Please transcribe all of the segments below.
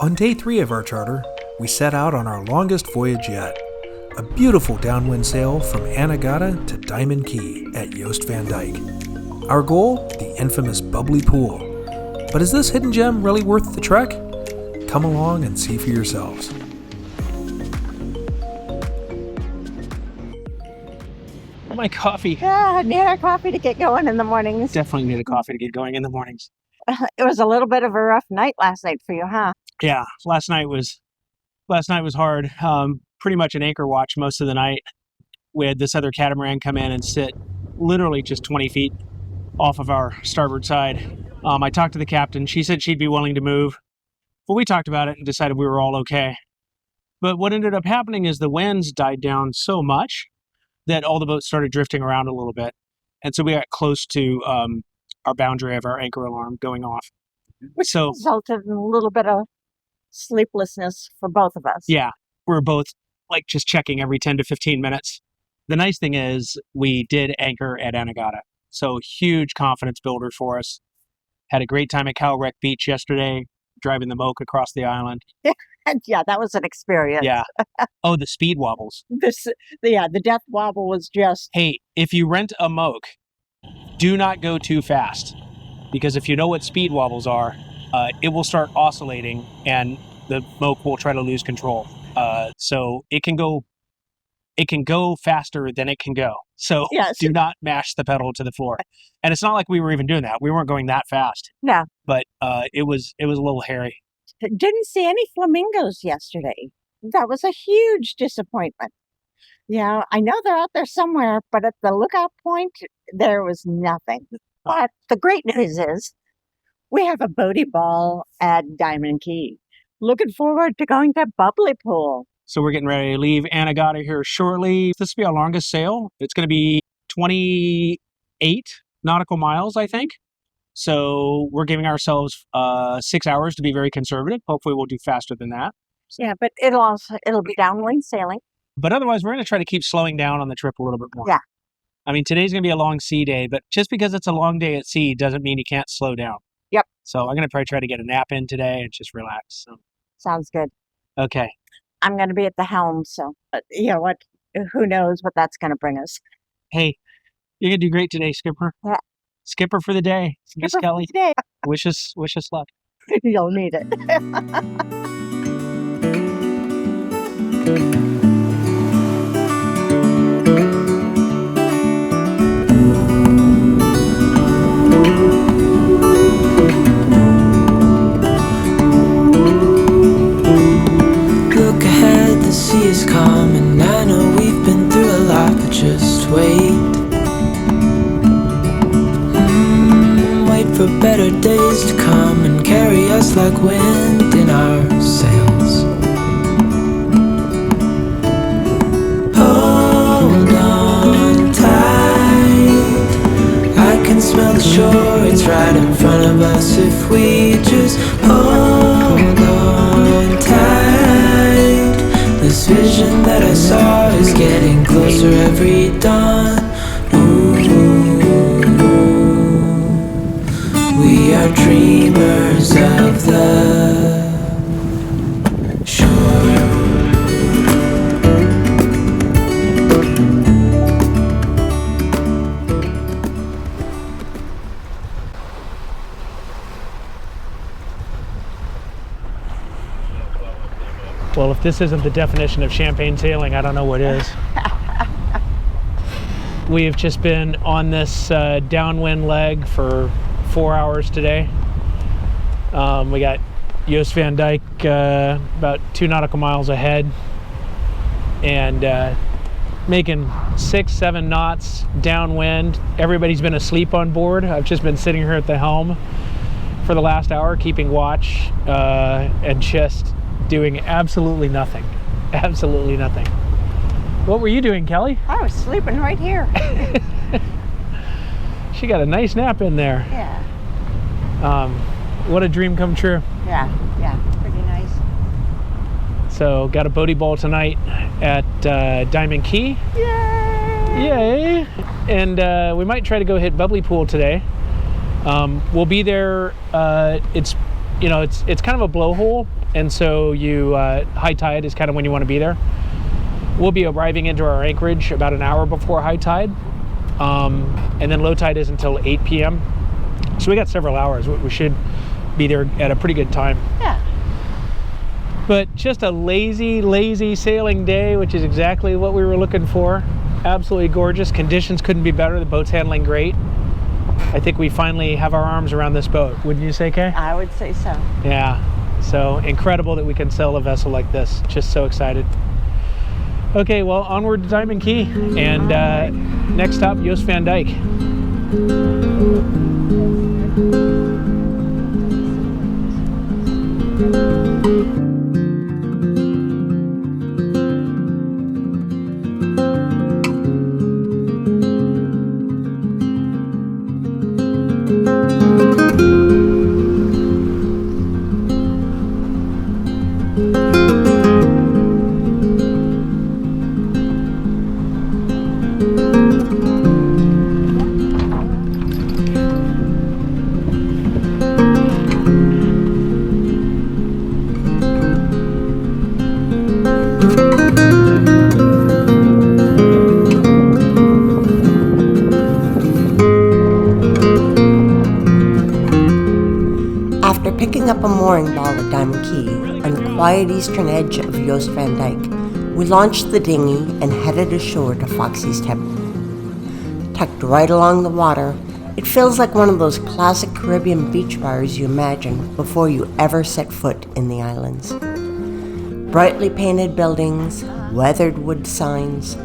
On day 3 of our charter, we set out on our longest voyage yet. A beautiful downwind sail from Anegada to Diamond Cay at Jost Van Dyke. Our goal, the infamous Bubbly Pool. But is this hidden gem really worth the trek? Come along and see for yourselves. My coffee. Yeah, I need a coffee to get going in the mornings. Definitely need a coffee to get going in the mornings. It was a little bit of a rough night last night for you, huh? Yeah, last night was hard. Pretty much an anchor watch most of the night. We had this other catamaran come in and sit literally just 20 feet off of our starboard side. I talked to the captain. She said she'd be willing to move. But we talked about it and decided we were all okay. But what ended up happening is the winds died down so much that all the boats started drifting around a little bit. And so we got close to our boundary of our anchor alarm going off. Which resulted in a little bit of sleeplessness for both of us. Yeah, we're both like just checking every 10 to 15 minutes. The nice thing is we did anchor at Anegada. So huge confidence builder for us. Had a great time at Cowwreck Beach yesterday, driving the moke across the island. And yeah, that was an experience. Yeah. Oh, the speed wobbles. The death wobble was just... Hey, if you rent a moke, do not go too fast. Because if you know what speed wobbles are, it will start oscillating and the moke will try to lose control. So it can go faster than it can go. So yes. Do not mash the pedal to the floor. And it's not like we were even doing that. We weren't going that fast. No. But it was a little hairy. Didn't see any flamingos yesterday. That was a huge disappointment. Yeah, I know they're out there somewhere, but at the lookout point, there was nothing. But the great news is we have a boaty ball at Diamond Cay. Looking forward to going to Bubbly Pool. So we're getting ready to leave Anegada here shortly. This will be our longest sail. It's going to be 28 nautical miles, I think. So we're giving ourselves 6 hours to be very conservative. Hopefully we'll do faster than that. Yeah, but it'll be downwind sailing. But otherwise, we're going to try to keep slowing down on the trip a little bit more. Yeah. I mean, today's going to be a long sea day, but just because it's a long day at sea doesn't mean you can't slow down. Yep. So I'm going to probably try to get a nap in today and just relax. So. Sounds good. Okay. I'm going to be at the helm, so you know what? Who knows what that's going to bring us? Hey, you're going to do great today, Skipper. Yeah. Skipper for the day. Skipper Miss for Kelly. the day. Wish us luck. You'll need it. Look ahead, the sea is calm, and I know we've been through a lot, but just wait. Wait for better days to come and carry us like wind in our sails. Hold on tight, I can smell the shore, it's right in front of us if we just hold on tight. This vision that I saw is getting closer every dawn. We are dreamers of the shore. Well, if this isn't the definition of champagne sailing, I don't know what is. We have just been on this downwind leg for 4 hours today. We got Jost Van Dyke about 2 nautical miles ahead and making 6-7 knots downwind. Everybody's been asleep on board. I've just been sitting here at the helm for the last hour, keeping watch and just doing absolutely nothing. Absolutely nothing. What were you doing, Kelly? I was sleeping right here. She got a nice nap in there. Yeah. What a dream come true. Yeah, pretty nice. So got a boaty ball tonight at Diamond Cay. Yay! Yay! And we might try to go hit Bubbly Pool today. We'll be there. It's it's kind of a blowhole, and so you high tide is kind of when you want to be there. We'll be arriving into our anchorage about an hour before high tide, and then low tide is until 8 p.m. So we got several hours. We should be there at a pretty good time. Yeah. But just a lazy sailing day, which is exactly what we were looking for. Absolutely gorgeous. Conditions couldn't be better. The boat's handling great. I think we finally have our arms around this boat. Wouldn't you say, Kay? I would say so. Yeah. So incredible that we can sail a vessel like this. Just so excited. Okay, well, onward to Diamond Cay, and next stop, Jost Van Dyke. Picking up a mooring ball at Diamond Cay on the quiet eastern edge of Jost Van Dyke, we launched the dinghy and headed ashore to Foxy's Taboo. Tucked right along the water, it feels like one of those classic Caribbean beach bars you imagine before you ever set foot in the islands. Brightly painted buildings, weathered wood signs,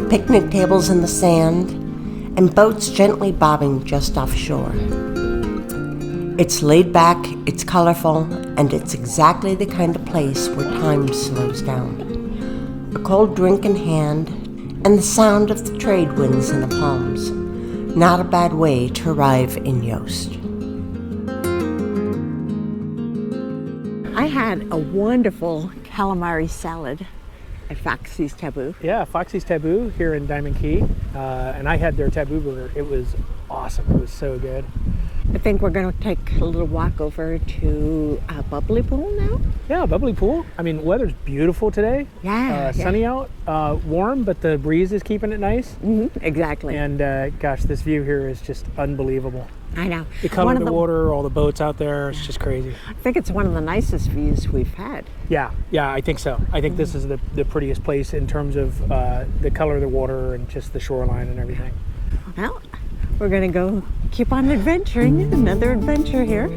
picnic tables in the sand, and boats gently bobbing just offshore. It's laid back, it's colorful, and it's exactly the kind of place where time slows down. A cold drink in hand, and the sound of the trade winds in the palms. Not a bad way to arrive in Jost. I had a wonderful calamari salad at Foxy's Taboo. Yeah, Foxy's Taboo here in Diamond Cay, and I had their Taboo burger. It was awesome. It was so good. I think we're going to take a little walk over to Bubbly Pool now. Yeah, Bubbly Pool. I mean, weather's beautiful today. Yeah. Sunny out, warm, but the breeze is keeping it nice. Exactly. And gosh, this view here is just unbelievable. I know. The color of the water, all the boats out there, it's just crazy. I think it's one of the nicest views we've had. Yeah, I think so. I think this is the prettiest place in terms of the color of the water and just the shoreline and everything. Well, we're going to go keep on adventuring. Another adventure here.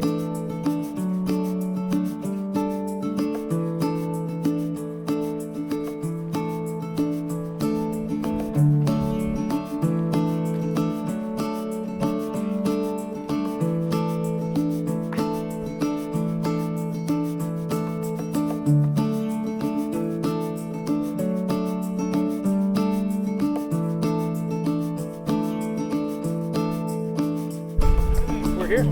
We're here.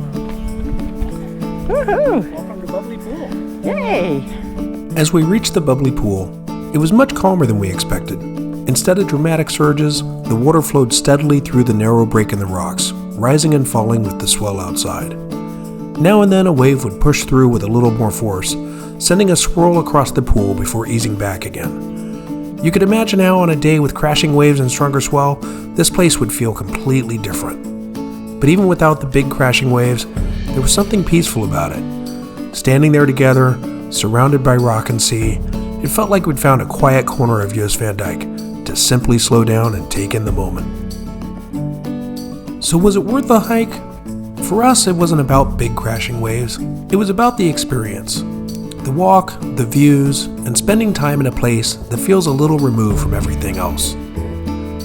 Woohoo! Welcome to Bubbly Pool. Yay! As we reached the Bubbly Pool, it was much calmer than we expected. Instead of dramatic surges, the water flowed steadily through the narrow break in the rocks, rising and falling with the swell outside. Now and then a wave would push through with a little more force, sending a swirl across the pool before easing back again. You could imagine how on a day with crashing waves and stronger swell, this place would feel completely different. But even without the big crashing waves, there was something peaceful about it. Standing there together, surrounded by rock and sea, it felt like we'd found a quiet corner of Jost Van Dyke to simply slow down and take in the moment. So was it worth the hike? For us, it wasn't about big crashing waves. It was about the experience. The walk, the views, and spending time in a place that feels a little removed from everything else.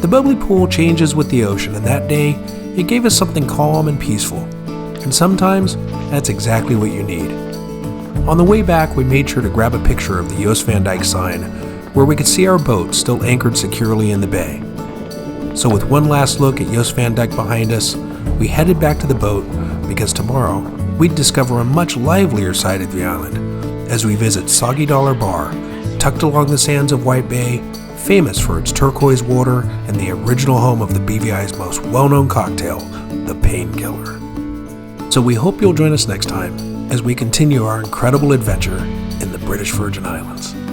The Bubbly Pool changes with the ocean, and that day, it gave us something calm and peaceful. And sometimes, that's exactly what you need. On the way back, we made sure to grab a picture of the Jost Van Dyke sign, where we could see our boat still anchored securely in the bay. So with one last look at Jost Van Dyke behind us, we headed back to the boat because tomorrow, we'd discover a much livelier side of the island as we visit Soggy Dollar Bar, tucked along the sands of White Bay, famous for its turquoise water and the original home of the BVI's most well-known cocktail, the Painkiller. So we hope you'll join us next time as we continue our incredible adventure in the British Virgin Islands.